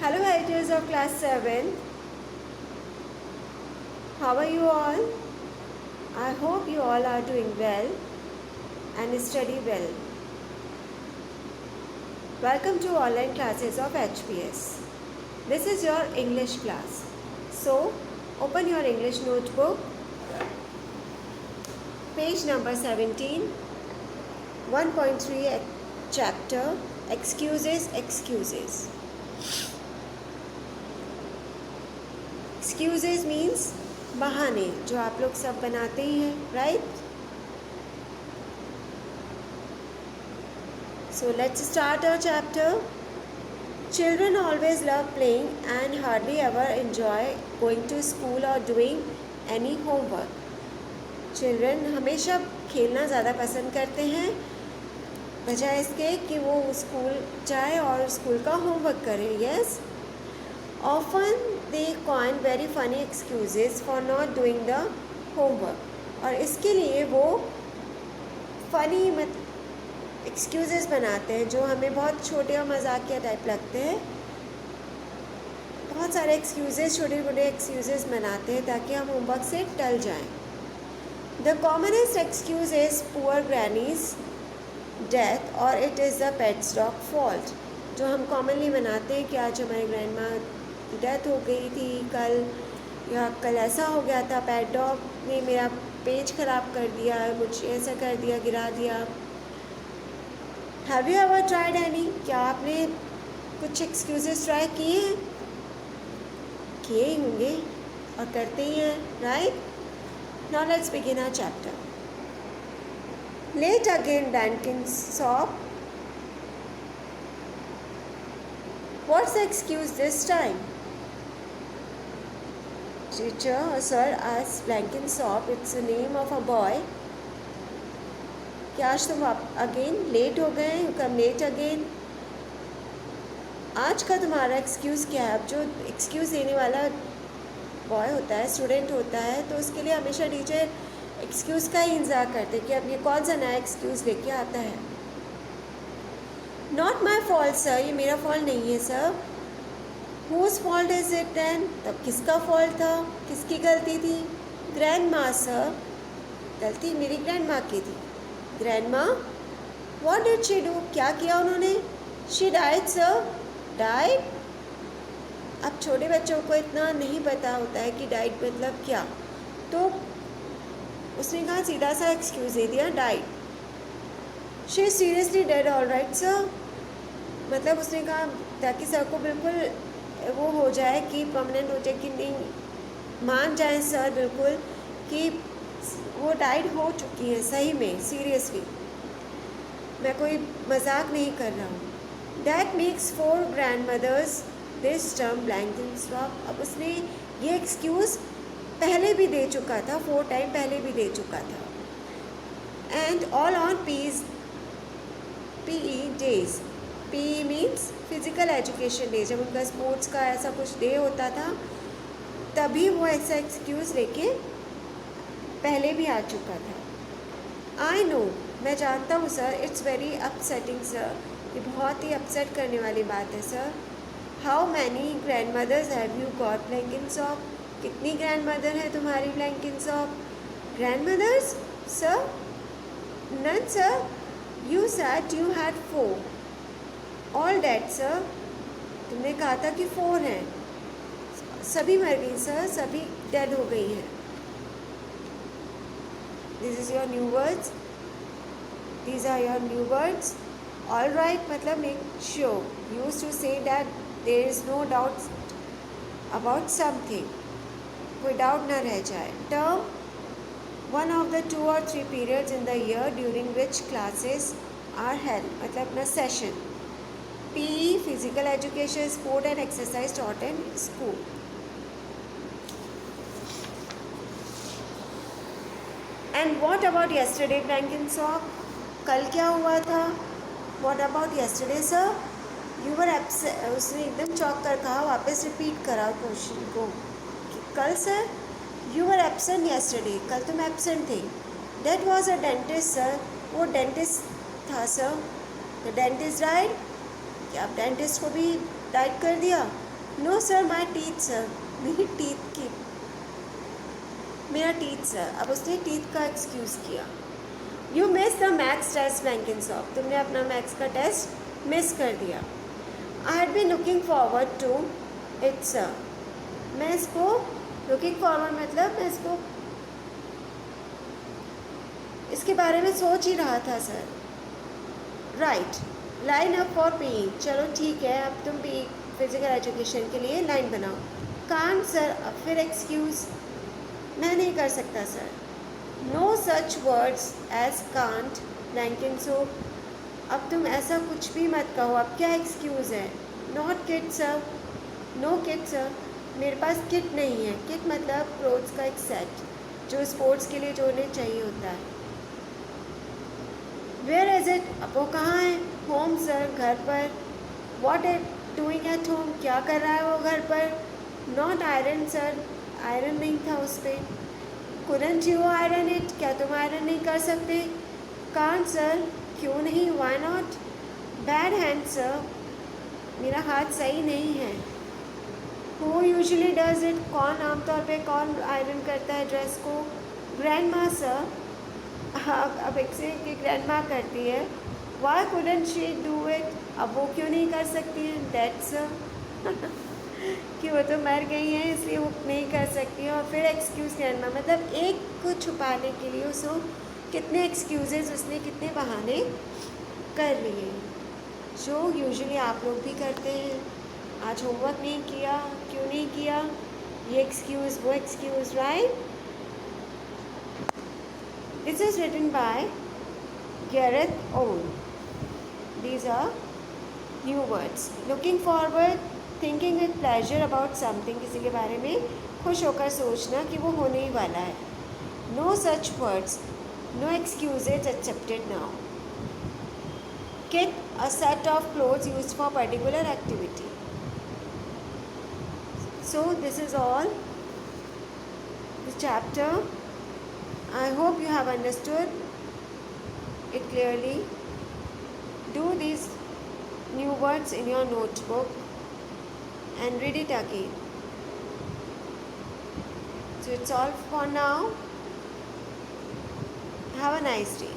Hello, writers of class 7. How are you all? I hope you all are doing well and study well. Welcome to online classes of HPS. This is your English class. So, open your English notebook. Page number 17. 1.3 chapter Excuses. Excuses means बहाने जो आप लोग सब बनाते ही हैं, right? So let's start our chapter. Children always love playing and hardly ever enjoy going to school or doing any homework. Children हमेशा खेलना ज़्यादा पसंद करते हैं बजाय इसके कि वो स्कूल जाए और स्कूल का होमवर्क करें. Yes. Often they coin very funny excuses for not doing the homework. और इसके लिए वो funny excuses बनाते हैं जो हमें बहुत छोटे और मजाकिया टाइप लगते हैं. बहुत सारे excuses छोटे छोटे excuses बनाते हैं ताकि हम होमवर्क से टल जाएं. The commonest excuse is poor granny's death or it is the pet's dog fault. जो हम commonly बनाते हैं कि आज हमारी grandma डेथ हो गई थी कल, या कल ऐसा हो गया था, पेट डॉग ने मेरा पेज ख़राब कर दिया, मुझे ऐसा कर दिया, गिरा दिया. Have you ever tried any? क्या आपने कुछ एक्सक्यूजेस ट्राई किए हैं? किए ही होंगे और करते ही हैं, right? Now let's begin our chapter. Late again Blenkinsop. What's the excuse this time? Teacher or sir asked Blenkinsop, it's the name of a boy. क्या आज तुम अगेन लेट हो गए? You come late again. आज का तुम्हारा excuse क्या है? अब जो एक्सक्यूज़ देने वाला बॉय होता है, स्टूडेंट होता है, तो उसके लिए हमेशा टीचर एक्सक्यूज़ का ही इंतज़ार करते हैं कि अब ये कौन सा नया एक्सक्यूज़ लेके आता है. नॉट माई फॉल्ट सर, ये मेरा फॉल्ट नहीं है sir. Whose fault is it then? तब किसका फॉल्ट था? किसकी गलती थी? Grandma sir. गलती मेरी ग्रैंडमा की थी. Grandma? What did she do? क्या किया उन्होंने? She died sir. Died? अब छोटे बच्चों को इतना नहीं पता होता है कि died मतलब क्या, तो उसने कहा सीधा सा एक्सक्यूज़ दे दिया, died. She is seriously dead all right sir. मतलब उसने कहा ताकि सर को बिल्कुल वो हो जाए कि परमानेंट हो जाए कि नहीं, मान जाए सर बिल्कुल कि वो डाइड हो चुकी है सही में, सीरियसली. मैं कोई मजाक नहीं कर रहा हूँ. That makes 4 grandmothers this term Blenkinsop. अब उसने ये एक्सक्यूज़ पहले भी दे चुका था, 4 टाइम पहले भी दे चुका था. And all on PE days. PE means physical education day. जब उनका स्पोर्ट्स का ऐसा कुछ डे होता था तभी वो ऐसा एक्सक्यूज़ लेके पहले भी आ चुका था. आई नो, मैं जानता हूँ sir. It's very upsetting sir. ये बहुत ही अपसेट करने वाली बात है sir. How many grandmothers have you got Blenkinsop? कितनी ग्रैंड मदर है तुम्हारी Blenkinsop? Grandmothers sir? None sir. You said you had 4. All dead sir. तुमने कहा था कि 4 हैं. सभी मर गई सर, सभी डेड हो गई हैं. This is your new words. These are your new words. All right मतलब make sure. Used to say that there is no doubt about something. कोई डाउट ना रह जाए. Term. One of the 2 or 3 periods in the year during which classes are held. मतलब अपना session. PE, physical education, sport and exercise taught in school. And what about yesterday Blenkinsop? कल क्या हुआ था? What about yesterday sir? You were absent. उसने एकदम चौंक कर कहा, वापस रिपीट करा क्वेश्चन को. कल sir? You were absent yesterday. कल तुम एब्सेंट थे. That was a dentist sir. वो डेंटिस्ट था सर. The dentist died. क्या आप डेंटिस्ट को भी डाइट कर दिया? No sir my teeth sir, मेरी टीथ की, मेरा टीथ सर। अब उसने टीथ का एक्सक्यूज़ किया। You miss the maths test फ्रैंकनसॉफ्ट, तुमने अपना मैथ्स का टेस्ट मिस कर दिया। I had been looking forward to it sir, मैं इसको लुकिंग फॉरवर्ड मतलब मैं इसके बारे में सोच ही रहा था sir. Right, line up for paying, चलो ठीक है, अब तुम पे फिजिकल एजुकेशन के लिए लाइन बनाओ। कांट सर, अब फिर एक्सक्यूज़, मैं नहीं कर सकता sir. No such words as can't फ्रैंकन सो, अब तुम ऐसा कुछ भी मत कहो, अब क्या एक्सक्यूज़ है। Not kit sir, no kit sir, मेरे पास किट नहीं है। किट मतलब क्लोथ्स का एक सेट जो स्पोर्ट्स के लिए जो उन्हें चाहिए होता है। वेयर इज़ इट, अब वो कहाँ है। होम सर, घर पर। What it doing at home, क्या कर रहा है वो घर पर। नॉट आयरन सर, आयरन नहीं था उस पर। कुडंट यू आयरन इट, क्या तुम आयरन नहीं कर सकते। कांट सर, क्यों नहीं, why not. Bad hand sir, मेरा हाथ सही नहीं है। हु यूजली डज इट, कौन आमतौर पे कौन आयरन करता है ड्रेस को। ग्रैंड माँ सर, हाँ अब एक से कि ग्रैंड माँ करती है। Why couldn't she do it, अब वो क्यों नहीं कर सकती है। दैट्स कि वो तो मर गई हैं इसलिए वो नहीं कर सकती। और फिर एक्सक्यूज़ ग्रैंड माँ, मतलब एक को छुपाने के लिए उसको कितने एक्सक्यूज़ेस, उसने कितने बहाने कर लिए, जो यूजुअली आप लोग भी करते हैं। आज होमवर्क नहीं किया, क्यों नहीं किया, ये एक्सक्यूज़ वो excuse, right. This is written by Gareth Owen. These are new words. Looking forward, thinking with pleasure about something, किसी के बारे में खुश होकर सोचना कि वो होने ही वाला है। No such words, no excuses accepted now. Kit, a set of clothes used for particular activity. So this is all the chapter. I hope you have understood it clearly. Do these new words in your notebook and read it again. So it's all for now. Have a nice day.